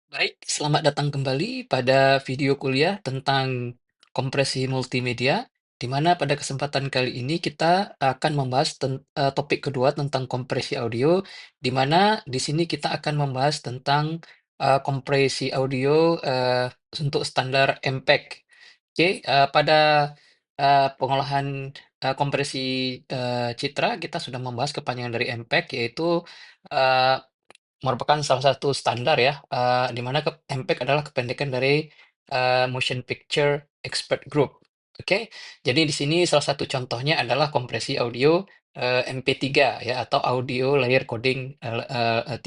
Baik, selamat datang kembali pada video kuliah tentang kompresi multimedia, di mana pada kesempatan kali ini kita akan membahas topik kedua tentang kompresi audio, di mana di sini kita akan membahas tentang kompresi audio untuk standar MPEG. Oke, pada pengolahan kompresi citra kita sudah membahas kepanjangan dari MPEG, yaitu eh, merupakan salah satu standar ya, di mana MPEG adalah kependekan dari Motion Picture Expert Group. Oke, jadi di sini salah satu contohnya adalah kompresi audio MP3 ya, atau audio layer coding 3.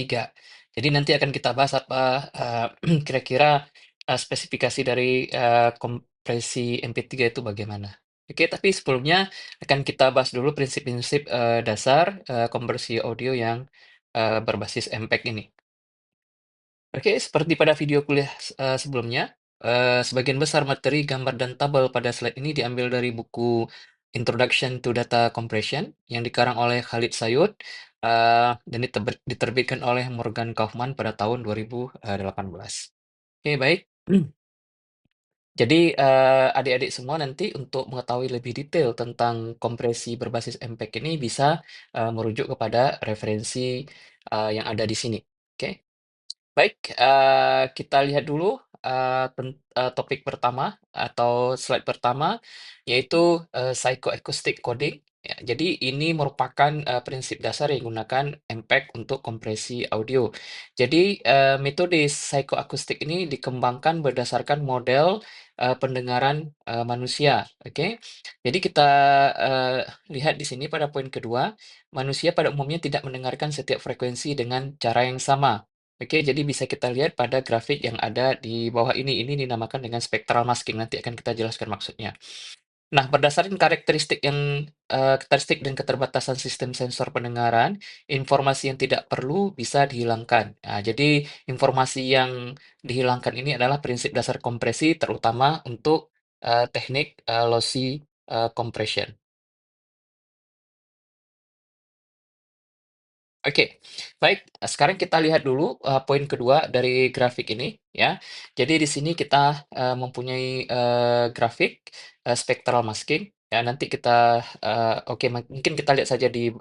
Jadi nanti akan kita bahas apa kira-kira spesifikasi dari kompresi MP3 itu bagaimana. Oke, tapi sebelumnya akan kita bahas dulu prinsip-prinsip dasar kompresi audio yang berbasis MPEG ini. Oke, seperti pada video kuliah sebelumnya, sebagian besar materi gambar dan tabel pada slide ini diambil dari buku Introduction to Data Compression yang dikarang oleh Khalid Sayud dan diterbitkan oleh Morgan Kaufman pada tahun 2018. Oke, baik. Jadi, adik-adik semua nanti untuk mengetahui lebih detail tentang kompresi berbasis MPEG ini bisa merujuk kepada referensi yang ada di sini. Oke. Baik, kita lihat dulu topik pertama atau slide pertama, yaitu psychoacoustic coding. Ya, jadi ini merupakan prinsip dasar yang digunakan MPEG untuk kompresi audio. Jadi metode psychoacoustic ini dikembangkan berdasarkan model pendengaran manusia. Oke, jadi kita lihat di sini pada poin kedua, manusia pada umumnya tidak mendengarkan setiap frekuensi dengan cara yang sama. Oke, jadi bisa kita lihat pada grafik yang ada di bawah ini. Ini dinamakan dengan spectral masking. Nanti akan kita jelaskan maksudnya. Nah, berdasarkan karakteristik dan keterbatasan sistem sensor pendengaran, informasi yang tidak perlu bisa dihilangkan. Nah, jadi informasi yang dihilangkan ini adalah prinsip dasar kompresi, terutama untuk teknik lossy compression. Oke, baik. Sekarang kita lihat dulu poin kedua dari grafik ini, ya. Jadi di sini kita mempunyai grafik spectral masking. Ya, nanti kita oke, mungkin kita lihat saja di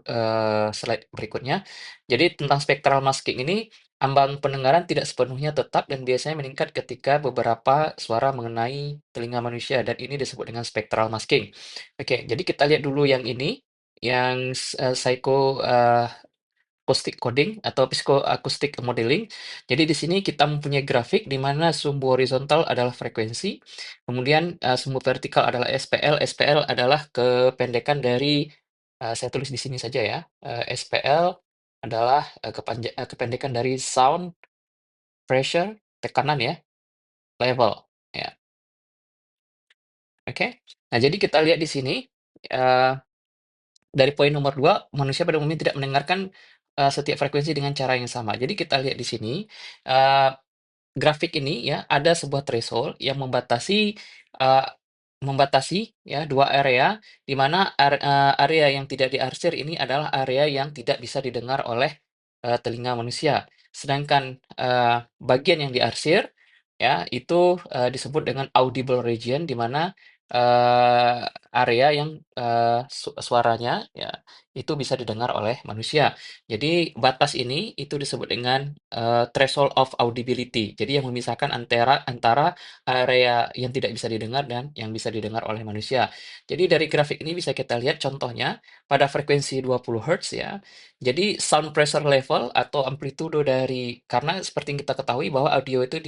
slide berikutnya. Jadi tentang spectral masking ini, ambang pendengaran tidak sepenuhnya tetap dan biasanya meningkat ketika beberapa suara mengenai telinga manusia dan ini disebut dengan spectral masking. Oke, jadi kita lihat dulu yang ini, yang psycho acoustic coding atau psychoacoustic modeling. Jadi di sini kita mempunyai grafik di mana sumbu horizontal adalah frekuensi, kemudian sumbu vertikal adalah SPL. SPL adalah kependekan dari saya tulis di sini saja ya. SPL adalah kependekan dari sound pressure, tekanan ya, level. Ya, oke. Nah, jadi kita lihat di sini eh, dari poin nomor 2, manusia pada umumnya tidak mendengarkan setiap frekuensi dengan cara yang sama. Jadi kita lihat di sini, eee, grafik ini ya, ada sebuah threshold yang eee, membatasi ya 2 area, di mana area yang tidak diarsir ini adalah area yang tidak bisa didengar oleh telinga manusia. Sedangkan bagian yang diarsir ya, itu disebut dengan audible region, di mana eee, area yang suaranya ya, itu bisa didengar oleh manusia. Jadi batas ini itu disebut dengan threshold of audibility. Jadi yang memisahkan antara antara area yang tidak bisa didengar dan yang bisa didengar oleh manusia. Jadi dari grafik ini bisa kita lihat contohnya pada frekuensi 20 Hz ya. Jadi sound pressure level atau amplitudo dari, karena seperti yang kita ketahui bahwa audio itu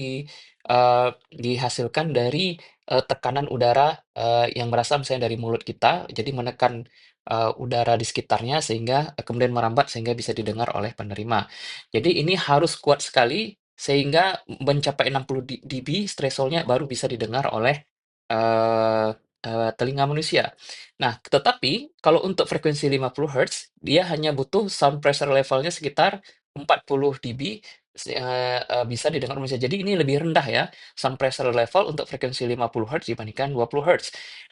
dihasilkan dari tekanan udara yang berasal misalnya dari mulut kita, jadi menekan udara di sekitarnya sehingga kemudian merambat sehingga bisa didengar oleh penerima. Jadi ini harus kuat sekali sehingga mencapai 60 dB threshold-nya baru bisa didengar oleh eee telinga manusia. Nah, tetapi kalau untuk frekuensi 50 Hz, dia hanya butuh sound pressure level-nya sekitar 40 dB bisa didengar manusia. Jadi ini lebih rendah ya, sound pressure level untuk frekuensi 50 Hz dibandingkan 20 Hz.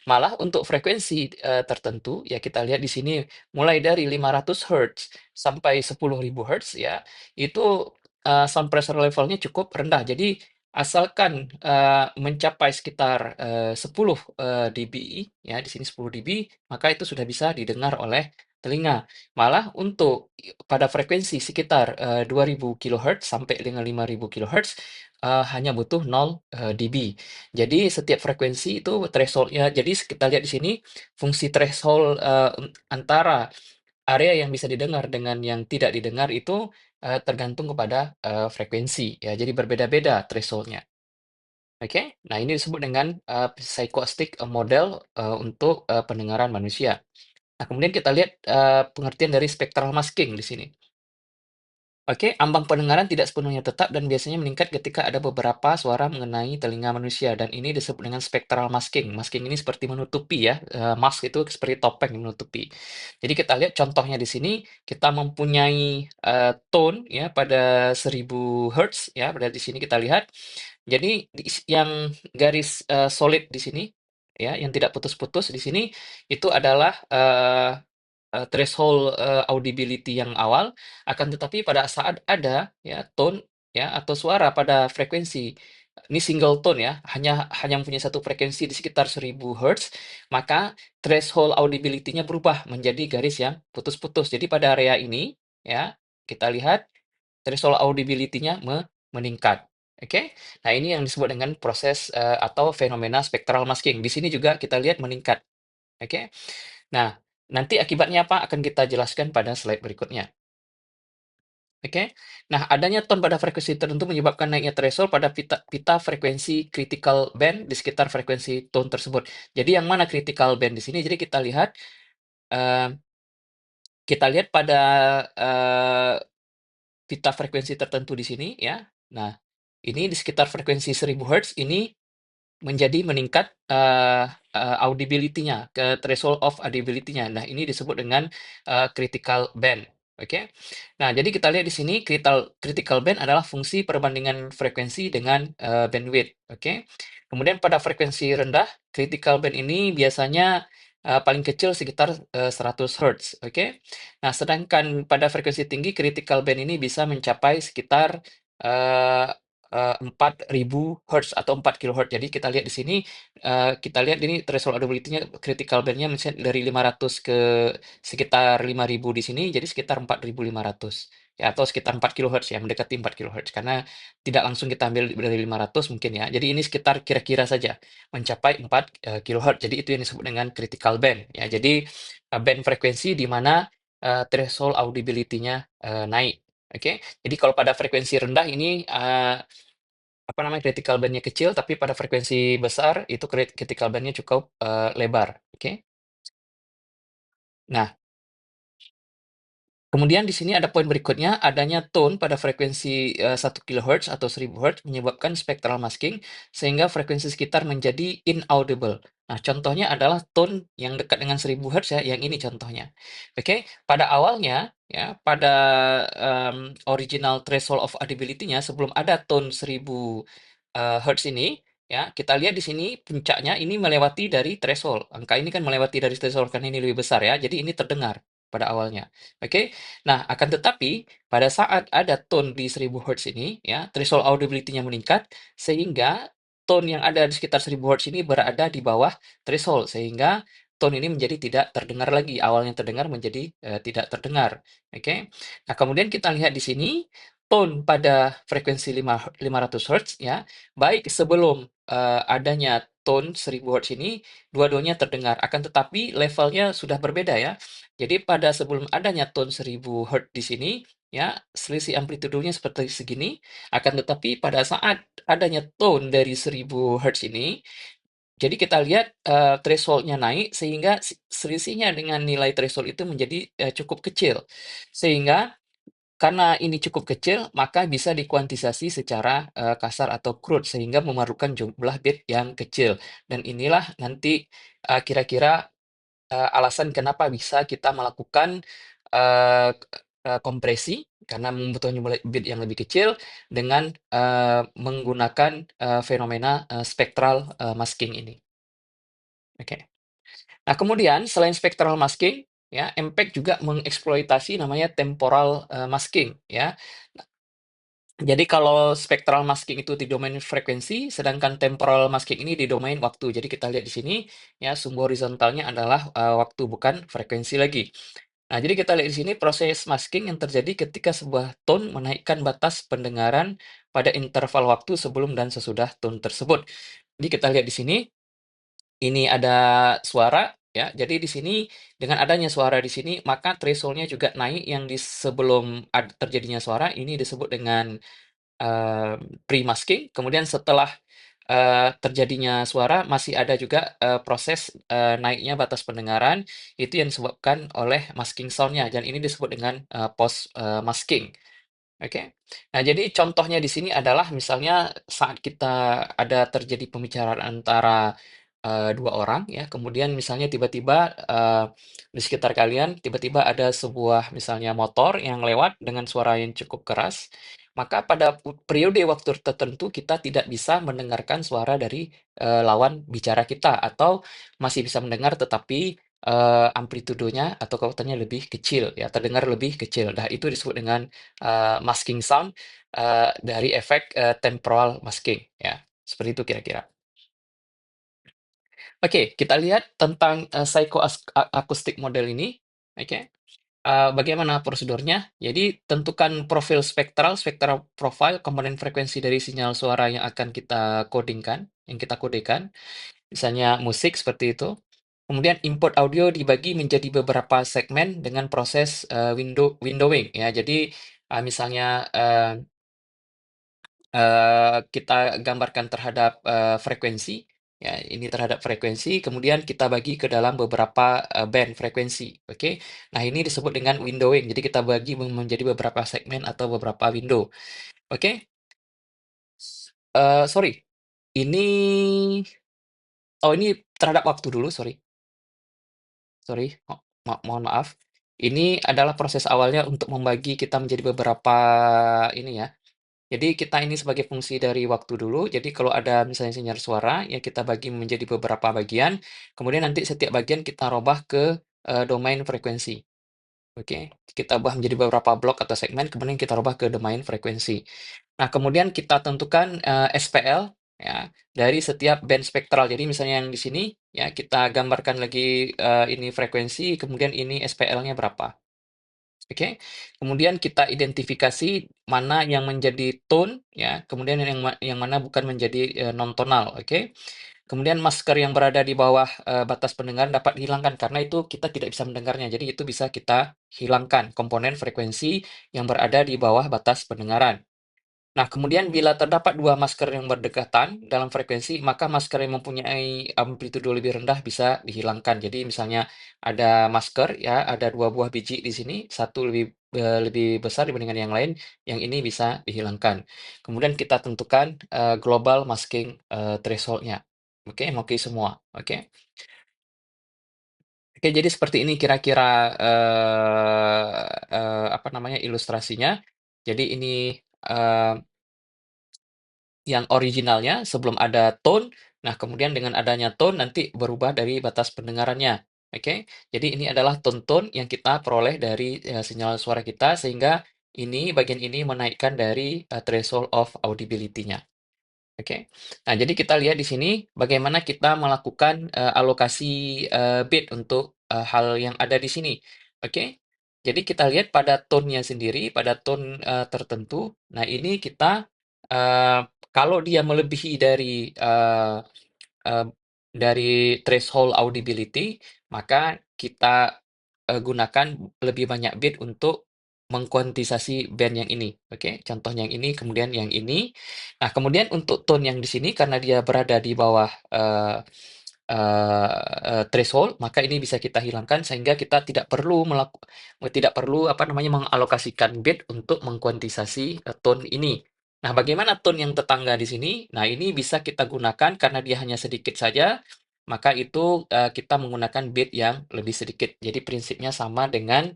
Malah untuk frekuensi tertentu, ya kita lihat di sini mulai dari 500 Hz sampai 10.000 Hz ya, itu sound pressure levelnya cukup rendah. Jadi asalkan, mencapai sekitar, 10, dB ya, di sini 10 dB, maka itu sudah bisa didengar oleh telinga. Malah untuk pada frekuensi sekitar, 2000 kilohertz sampai dengan 5000 kilohertz, hanya butuh 0, dB. Jadi setiap frekuensi itu threshold-nya jadi kita lihat di sini fungsi threshold, antara area yang bisa didengar dengan yang tidak didengar itu, tergantung kepada, frekuensi ya, jadi berbeda-beda threshold-nya, oke? Nah, ini disebut dengan, psychoacoustics, model, untuk, pendengaran manusia. Nah, kemudian kita lihat, pengertian dari spectral masking di sini. Oke, ambang pendengaran tidak sepenuhnya tetap dan biasanya meningkat ketika ada beberapa suara mengenai telinga manusia dan ini disebut dengan spectral masking. Masking ini seperti menutupi ya, mask itu seperti topeng yang menutupi. Jadi kita lihat contohnya di sini, kita mempunyai tone ya pada 1000 Hz ya, pada di sini kita lihat. Jadi yang garis solid di sini ya, yang tidak putus-putus di sini itu adalah threshold, audibility yang awal, akan tetapi pada saat ada ya tone ya atau suara pada frekuensi, ini single tone ya, hanya hanya mempunyai satu frekuensi di sekitar 1000 hertz, maka threshold audibility-nya berubah menjadi garis yang putus-putus. Jadi pada area ini ya, kita lihat threshold audibility-nya meningkat. Oke? Nah, ini yang disebut dengan proses, atau fenomena spectral masking. Di sini juga kita lihat meningkat. Oke? Nah, nanti akibatnya apa akan kita jelaskan pada slide berikutnya. Oke. Nah, adanya tone pada frekuensi tertentu menyebabkan naiknya threshold pada pita, pita frekuensi critical band di sekitar frekuensi tone tersebut. Jadi yang mana critical band di sini? Jadi eh, kita lihat pada eh, pita frekuensi tertentu di sini ya. Nah, ini di sekitar frekuensi 1000 Hz ini menjadi meningkat, audibility-nya, ke threshold of audibility-nya. Nah, ini disebut dengan, critical band, oke. Nah, jadi kita lihat di sini critical band adalah fungsi perbandingan frekuensi dengan, bandwidth, oke. Kemudian pada frekuensi rendah, critical band ini biasanya, paling kecil sekitar, 100 hertz, oke. Nah, sedangkan pada frekuensi tinggi, critical band ini bisa mencapai sekitar, eee 4.000 hertz atau 4 kilohertz. Jadi kita lihat di sini, kita lihat ini threshold audibility-nya, critical band-nya misalnya dari 500 ke sekitar 5.000 di sini, jadi sekitar 4.500 ya, atau sekitar 4 kilohertz ya, mendekati 4 kilohertz. Karena tidak langsung kita ambil dari 500 mungkin ya. Jadi ini sekitar kira-kira saja mencapai 4, kilohertz. Jadi itu yang disebut dengan critical band ya. Jadi, band frekuensi di mana, threshold audibility-nya, naik. Oke. Jadi kalau pada frekuensi rendah ini, apa namanya, critical band-nya kecil, tapi pada frekuensi besar itu critical band-nya cukup, lebar, oke. Nah, kemudian di sini ada poin berikutnya, adanya tone pada frekuensi, 1 kilohertz atau 1000 hertz menyebabkan spectral masking, sehingga frekuensi sekitar menjadi inaudible. Nah, contohnya adalah tone yang dekat dengan 1000 hertz ya, yang ini contohnya. Oke, pada awalnya ya, pada, original threshold of audibility-nya sebelum ada tone 1000, hertz ini, ya, kita lihat di sini puncaknya ini melewati dari threshold. Angka ini kan melewati dari threshold karena ini lebih besar ya, jadi ini terdengar pada awalnya. Oke. Nah, akan tetapi pada saat ada tone di 1000 hertz ini ya, threshold audibility-nya meningkat sehingga tone yang ada di sekitar 1000 hertz ini berada di bawah threshold sehingga tone ini menjadi tidak terdengar lagi. Awalnya terdengar menjadi tidak terdengar. Oke. Nah, kemudian kita lihat di sini tone pada frekuensi 500 hertz ya, baik sebelum adanya tone 1000 hertz ini dua-duanya terdengar. Akan tetapi levelnya sudah berbeda ya. Jadi pada sebelum adanya tone 1000 Hz di sini, ya, selisih amplitudonya seperti segini. Akan tetapi pada saat adanya tone dari 1000 Hz ini, jadi kita lihat, threshold-nya naik sehingga selisihnya dengan nilai threshold itu menjadi, cukup kecil. Sehingga karena ini cukup kecil, maka bisa dikuantisasi secara, kasar atau crude sehingga memerlukan jumlah bit yang kecil. Dan inilah nanti, kira-kira alasan kenapa bisa kita melakukan, kompresi karena membutuhkan jumlah bit yang lebih kecil dengan, menggunakan, fenomena, spectral, masking ini, oke. Nah, kemudian selain spectral masking, ya, MPEG juga mengeksploitasi namanya temporal, masking, ya. Jadi kalau spectral masking itu di domain frekuensi, sedangkan temporal masking ini di domain waktu. Jadi kita lihat di sini, ya sumbu horizontalnya adalah waktu, bukan frekuensi lagi. Nah, jadi kita lihat di sini proses masking yang terjadi ketika sebuah tone menaikkan batas pendengaran pada interval waktu sebelum dan sesudah tone tersebut. Jadi kita lihat di sini, ini ada suara, ya. Jadi di sini dengan adanya suara di sini, maka threshold-nya juga naik yang di sebelum terjadinya suara ini disebut dengan pre-masking. Kemudian setelah terjadinya suara masih ada juga proses naiknya batas pendengaran, itu yang disebabkan oleh masking sound-nya, dan ini disebut dengan post masking. Oke. Nah, jadi contohnya di sini adalah misalnya saat kita ada terjadi pembicaraan antara dua orang, ya, kemudian misalnya tiba-tiba di sekitar kalian tiba-tiba ada sebuah misalnya motor yang lewat dengan suara yang cukup keras, maka pada periode waktu tertentu kita tidak bisa mendengarkan suara dari lawan bicara kita, atau masih bisa mendengar tetapi amplitudenya atau kekuatannya lebih kecil, ya, terdengar lebih kecil. Nah, itu disebut dengan masking sound dari efek temporal masking, ya. Seperti itu kira-kira. Oke, kita lihat tentang acoustic model ini. Oke. Bagaimana prosedurnya? Jadi tentukan profil spektral profile komponen frekuensi dari sinyal suara yang akan kita codingkan, yang kita kodekan, misalnya musik seperti itu. Kemudian input audio dibagi menjadi beberapa segmen dengan proses windowing, ya. Jadi misalnya kita gambarkan terhadap frekuensi, ya, ini terhadap frekuensi, kemudian kita bagi ke dalam beberapa band frekuensi, oke. Nah, ini disebut dengan windowing. Jadi kita bagi menjadi beberapa segmen atau beberapa window, oke. Sorry, ini oh, ini terhadap waktu dulu, sorry. Sorry, mohon maaf. Ini adalah proses awalnya untuk membagi kita menjadi beberapa ini, ya. Jadi kita ini sebagai fungsi dari waktu dulu. Jadi kalau ada misalnya sinyal suara, ya kita bagi menjadi beberapa bagian. Kemudian nanti setiap bagian kita robah ke domain frekuensi. Oke, kita ubah menjadi beberapa blok atau segmen, kemudian kita robah ke domain frekuensi. Nah, kemudian kita tentukan SPL, ya, dari setiap band spektral. Jadi misalnya yang di sini, ya, kita gambarkan lagi ini frekuensi, kemudian ini SPL-nya berapa. Oke, kemudian kita identifikasi mana yang menjadi tone, ya, kemudian yang mana bukan menjadi non tonal, oke. Kemudian masker yang berada di bawah batas pendengaran dapat dihilangkan karena itu kita tidak bisa mendengarnya. Jadi itu bisa kita hilangkan komponen frekuensi yang berada di bawah batas pendengaran. Nah, kemudian bila terdapat dua masker yang berdekatan dalam frekuensi, maka masker yang mempunyai amplitudo lebih rendah bisa dihilangkan. Jadi misalnya ada masker, ya, ada dua buah biji di sini, satu lebih besar dibandingkan yang lain, yang ini bisa dihilangkan. Kemudian kita tentukan global masking threshold-nya. Oke, oke semua. Oke. Oke, jadi seperti ini kira-kira apa namanya ilustrasinya. Jadi ini eh, yang originalnya sebelum ada tone. Nah, kemudian dengan adanya tone nanti berubah dari batas pendengarannya. Oke. Jadi ini adalah tone-tone yang kita peroleh dari sinyal suara kita, sehingga ini bagian ini menaikkan dari threshold of audibility-nya. Oke. Nah, jadi kita lihat di sini bagaimana kita melakukan alokasi bit untuk hal yang ada di sini. Oke. Jadi kita lihat pada tone-nya sendiri, pada tone tertentu. Nah, ini kita kalau dia melebihi eee, dari threshold audibility, maka kita gunakan lebih banyak bit untuk mengkuantisasi band yang ini, oke. Contohnya yang ini, kemudian yang ini. Nah, kemudian untuk tone yang di sini karena dia berada di bawah threshold, maka ini bisa kita hilangkan sehingga kita tidak perlu, apa namanya, mengalokasikan bit untuk mengkuantisasi tone ini. Nah, bagaimana tone yang tetangga di sini? Nah, ini bisa kita gunakan karena dia hanya sedikit saja, maka itu kita menggunakan bit yang lebih sedikit. Jadi prinsipnya sama dengan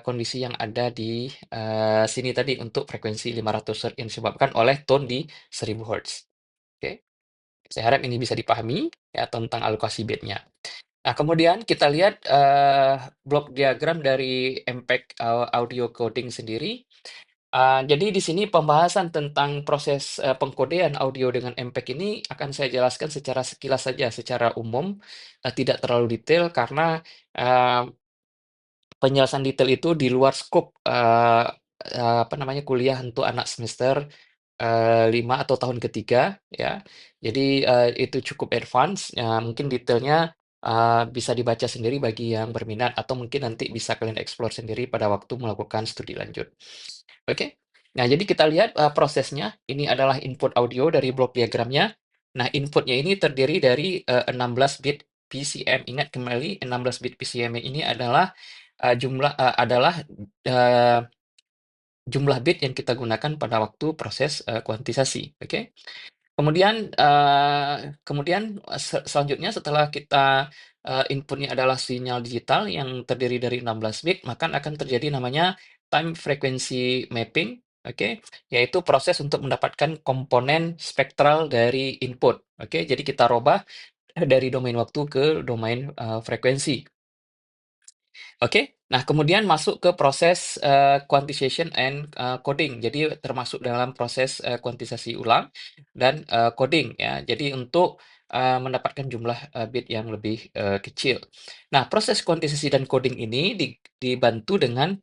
kondisi yang ada di sini tadi untuk frekuensi 500 Hz yang disebabkan oleh tone di 1000 Hz. Oke. Saya harap ini bisa dipahami, ya, tentang alokasi bitnya. Nah, kemudian kita lihat blok diagram dari MPEG audio coding sendiri. Jadi di sini pembahasan tentang proses, pengkodean audio dengan MPEG ini akan saya jelaskan secara sekilas saja, secara umum, tidak terlalu detail karena, eee, penjelasan detail itu di luar skop, apa namanya, kuliah untuk anak semester 5 atau tahun ketiga ya. Jadi, itu cukup advance, ya mungkin detailnya, bisa dibaca sendiri bagi yang berminat atau mungkin nanti bisa kalian explore sendiri pada waktu melakukan studi lanjut. Oke. Nah, jadi kita lihat, prosesnya. Ini adalah input audio dari blok diagramnya. Nah, inputnya ini terdiri dari, 16 bit PCM. Ingat kembali 16 bit PCM ini adalah, eee, jumlah bit yang kita gunakan pada waktu proses, kuantisasi, oke? Kemudian, selanjutnya setelah kita, input adalah sinyal digital yang terdiri dari 16 bit, maka akan terjadi namanya time frequency mapping, oke? Yaitu proses untuk mendapatkan komponen spektral dari input, oke? Jadi kita robah dari domain waktu ke domain, frekuensi. Oke. Nah, kemudian masuk ke proses, quantization and, coding. Jadi termasuk dalam proses, kuantisasi ulang dan, coding ya. Jadi untuk, mendapatkan jumlah, bit yang lebih, kecil. Nah, proses kuantisasi dan coding ini dibantu dengan,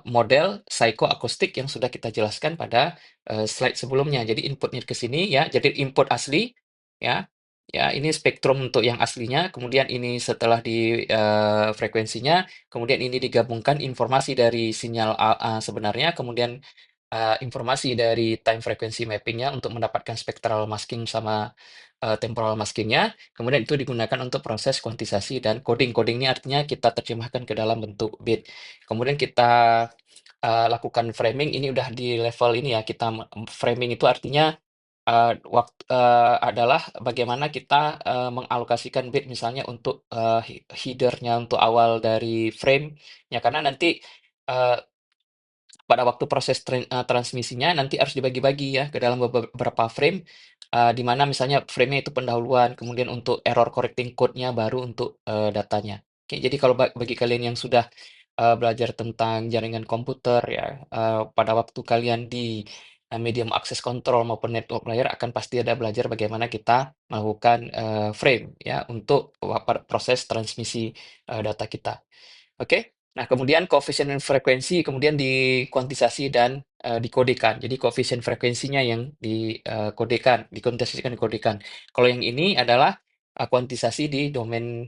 model psikoakustik yang sudah kita jelaskan pada, slide sebelumnya. Jadi inputnya ke sini ya, jadi input asli ya. Ya, ini spektrum untuk yang aslinya, kemudian ini setelah di, frekuensinya, kemudian ini digabungkan informasi dari sinyal sebenarnya, kemudian, informasi dari time frequency mapping-nya untuk mendapatkan spectral masking sama, temporal masking-nya, kemudian itu digunakan untuk proses kuantisasi dan coding. Coding ini artinya kita terjemahkan ke dalam bentuk bit. Kemudian kita, lakukan framing, ini udah di level ini ya, kita framing itu artinya adalah bagaimana kita, mengalokasikan bit misalnya untuk, header-nya untuk awal dari frame-nya, karena nanti, eee, pada waktu proses transmisinya nanti harus dibagi-bagi ya ke dalam beberapa frame, di mana misalnya frame-nya itu pendahuluan, kemudian untuk error correcting code-nya baru untuk, datanya. Oke, jadi kalau bagi kalian yang sudah, belajar tentang jaringan komputer ya, pada waktu kalian di, medium access control maupun network layer akan pasti ada belajar bagaimana kita melakukan, frame ya untuk proses transmisi, data kita. Oke. Nah, kemudian koefisien dan frekuensi kemudian dikuantisasi dan, dikodekan. Jadi koefisien frekuensinya yang dikuantisasikan, dikodekan. Kalau yang ini adalah, kuantisasi di domain,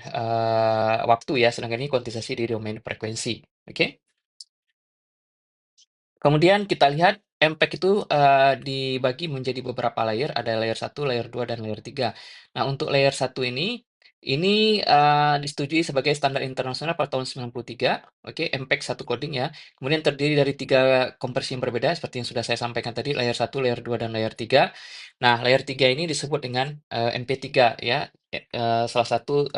waktu ya, sedangkan ini kuantisasi di domain frekuensi, oke? Kemudian kita lihat MPEG itu, dibagi menjadi beberapa layer, ada layer 1, layer 2, dan layer 3. Nah, untuk layer 1 ini, disetujui sebagai standar internasional pada tahun 93, oke, MPEG 1 coding ya. Kemudian terdiri dari 3 kompresi yang berbeda seperti yang sudah saya sampaikan tadi, layer 1, layer 2, dan layer 3. Nah, layer 3 ini disebut dengan, MP3 ya, salah satu,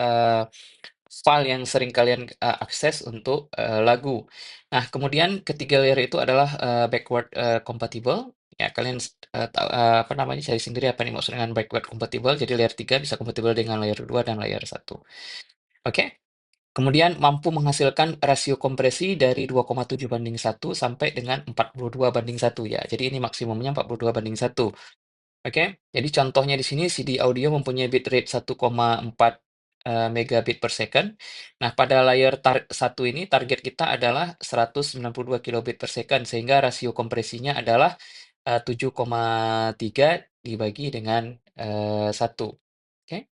file yang sering kalian, akses untuk, lagu. Nah, kemudian ketiga layer itu adalah, backward, compatible, ya kalian apa namanya, cari sendiri apa yang dimaksud dengan backward compatible. Jadi layer 3 bisa kompatibel dengan layer 2 dan layer 1. Oke? Kemudian mampu menghasilkan rasio kompresi dari 2,7:1 sampai dengan 42:1 ya. Jadi ini maksimumnya 42:1. Oke, jadi contohnya di sini CD audio mempunyai bitrate 1,4, megabit per second. Nah, pada layar 1 ini target kita adalah 192 kilobit per second, sehingga rasio kompresinya adalah, 7,3 dibagi dengan, 1. Oke.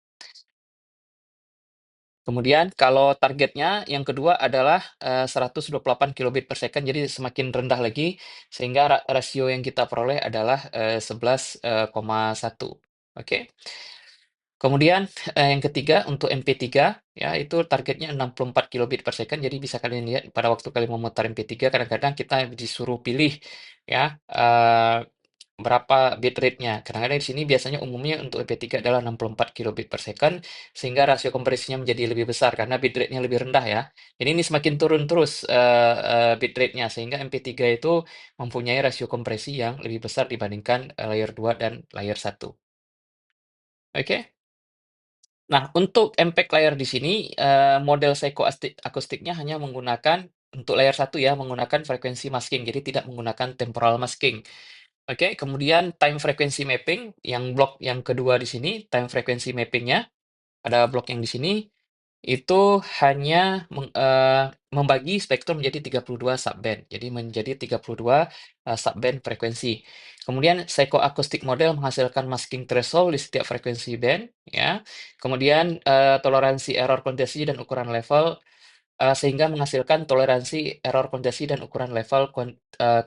Kemudian kalau targetnya yang kedua adalah, 128 kilobit per second, jadi semakin rendah lagi, sehingga rasio yang kita peroleh adalah, 11,1. Oke. Kemudian, yang ketiga untuk MP3 ya itu targetnya 64 kilobit per second, jadi bisa kalian lihat pada waktu kalian memutar MP3 kadang-kadang kita disuruh pilih ya, berapa bitrate-nya. Kadang-kadang di sini biasanya umumnya untuk MP3 adalah 64 kilobit per second, sehingga rasio kompresinya menjadi lebih besar karena bitrate-nya lebih rendah ya. Jadi ini semakin turun terus, bitrate-nya sehingga MP3 itu mempunyai rasio kompresi yang lebih besar dibandingkan, layer 2 dan layer 1. Oke? Nah, untuk MPEG layar di sini, model akustiknya hanya menggunakan untuk layer satu ya, menggunakan frekuensi masking, jadi tidak menggunakan temporal masking. Oke, kemudian time frequency mapping, yang blok yang kedua di sini, time frequency mappingnya, ada blok yang di sini, itu hanya membagi spektrum menjadi 32 subband. Jadi menjadi 32 subband frekuensi. Kemudian psychoacoustic model menghasilkan masking threshold di setiap frekuensi band, ya. Kemudian toleransi error kuantitasi dan ukuran level sehingga menghasilkan toleransi error kuantitasi dan ukuran level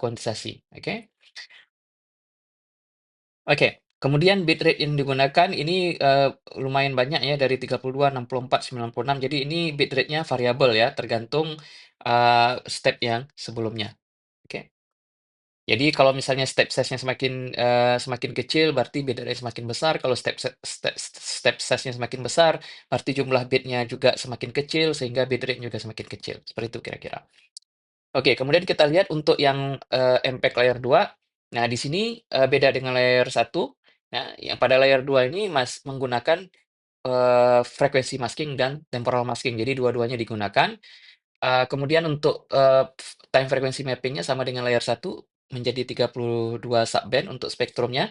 kuantisasi. Oke. Oke, kemudian bitrate yang digunakan ini lumayan banyak ya dari 32, 64, 96. Jadi ini bitrate-nya variabel ya, tergantung step yang sebelumnya. Oke. Jadi kalau misalnya step size-nya semakin kecil berarti bitrate semakin besar, kalau step size-nya semakin besar berarti jumlah bitnya juga semakin kecil sehingga bitrate juga semakin kecil. Seperti itu kira-kira. Oke, kemudian kita lihat untuk yang MPEG layer 2. Nah, di sini beda dengan layer satu. Nah, yang pada layer 2 ini menggunakan frekuensi masking dan temporal masking. Jadi dua-duanya digunakan. Kemudian untuk time frequency mapping-nya sama dengan layer satu menjadi 32 subband untuk spektrumnya.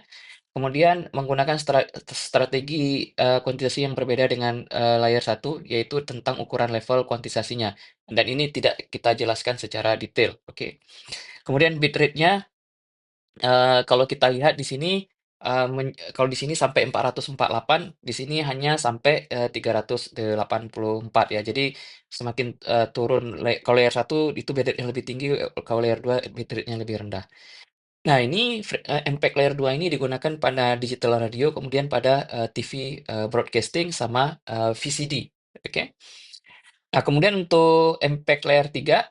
Kemudian menggunakan strategi kuantisasi yang berbeda dengan layer satu, yaitu tentang ukuran level kuantisasinya. Dan ini tidak kita jelaskan secara detail. Oke. Kemudian bitrate-nya kalau kita lihat di sini kalau di sini sampai 448, di sini hanya sampai 384 ya. Jadi semakin turun kalau layer satu itu bitrate-nya lebih tinggi, kalau layer 2 bitrate-nya lebih rendah. Nah, ini MPEG Layer 2 ini digunakan pada digital radio, kemudian pada TV broadcasting sama VCD. Oke. Nah, kemudian untuk MPEG Layer 3,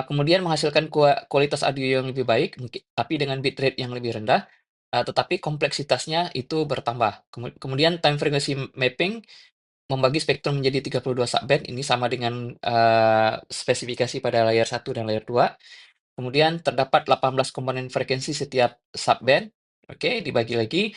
kemudian menghasilkan kualitas audio yang lebih baik, tapi dengan bitrate yang lebih rendah, tetapi kompleksitasnya itu bertambah. Kemudian time frequency mapping membagi spektrum menjadi 32 subband, ini sama dengan spesifikasi pada layer satu dan layer 2. Kemudian terdapat 18 komponen frekuensi setiap subband, oke, dibagi lagi.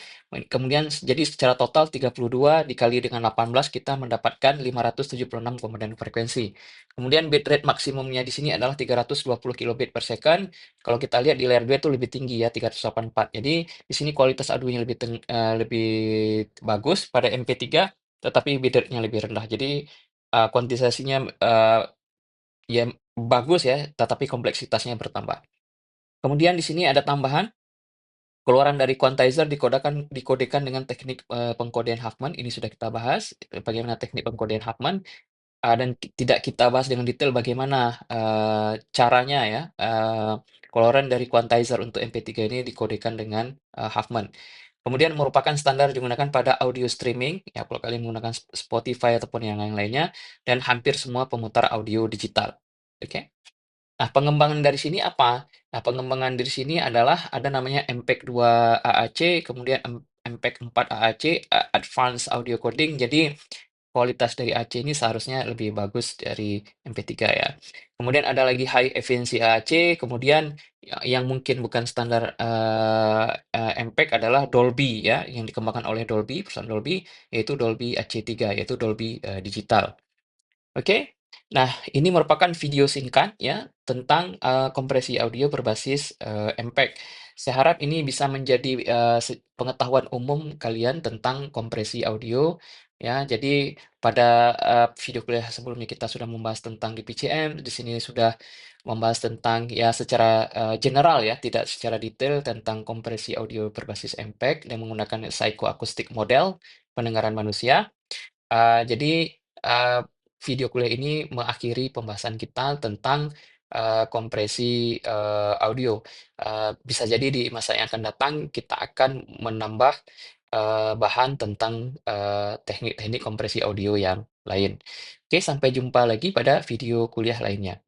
Kemudian jadi secara total 32 dikali dengan 18 kita mendapatkan 576 komponen frekuensi. Kemudian bitrate maksimumnya di sini adalah 320 kilobit per second. Kalau kita lihat di layer 2 itu lebih tinggi ya, 384. Jadi di sini kualitas audionya lebih bagus pada MP3, tetapi bitrate-nya lebih rendah. Jadi kuantisasinya ya bagus ya, tetapi kompleksitasnya bertambah. Kemudian di sini ada tambahan, keluaran dari quantizer dikodekan dengan teknik pengkodean Huffman. Ini sudah kita bahas, bagaimana teknik pengkodean Huffman, dan tidak kita bahas dengan detail bagaimana caranya ya, keluaran dari quantizer untuk MP3 ini dikodekan dengan Huffman. Kemudian merupakan standar digunakan pada audio streaming, ya kalau kalian menggunakan Spotify ataupun yang lain-lainnya, dan hampir semua pemutar audio digital. Oke. Nah, pengembangan dari sini apa? Nah, pengembangan dari sini adalah ada namanya MPEG 2 AAC, kemudian MPEG 4 AAC, Advanced Audio Coding. Jadi, kualitas dari AC ini seharusnya lebih bagus dari MP3 ya. Kemudian ada lagi High Efficiency AAC, kemudian yang mungkin bukan standar MPEG adalah Dolby ya, yang dikembangkan oleh Dolby, perusahaan Dolby, yaitu Dolby AC3, yaitu Dolby Digital. Oke. Nah, ini merupakan video singkat ya tentang kompresi audio berbasis MPEG. Saya harap ini bisa menjadi pengetahuan umum kalian tentang kompresi audio ya. Jadi pada video kuliah sebelumnya kita sudah membahas tentang DPCM, di sini sudah membahas tentang ya secara general ya, tidak secara detail tentang kompresi audio berbasis MPEG dan menggunakan psychoacoustic model pendengaran manusia. Jadi, video kuliah ini mengakhiri pembahasan kita tentang kompresi audio. Bisa jadi di masa yang akan datang kita akan menambah bahan tentang teknik-teknik kompresi audio yang lain. Oke, sampai jumpa lagi pada video kuliah lainnya.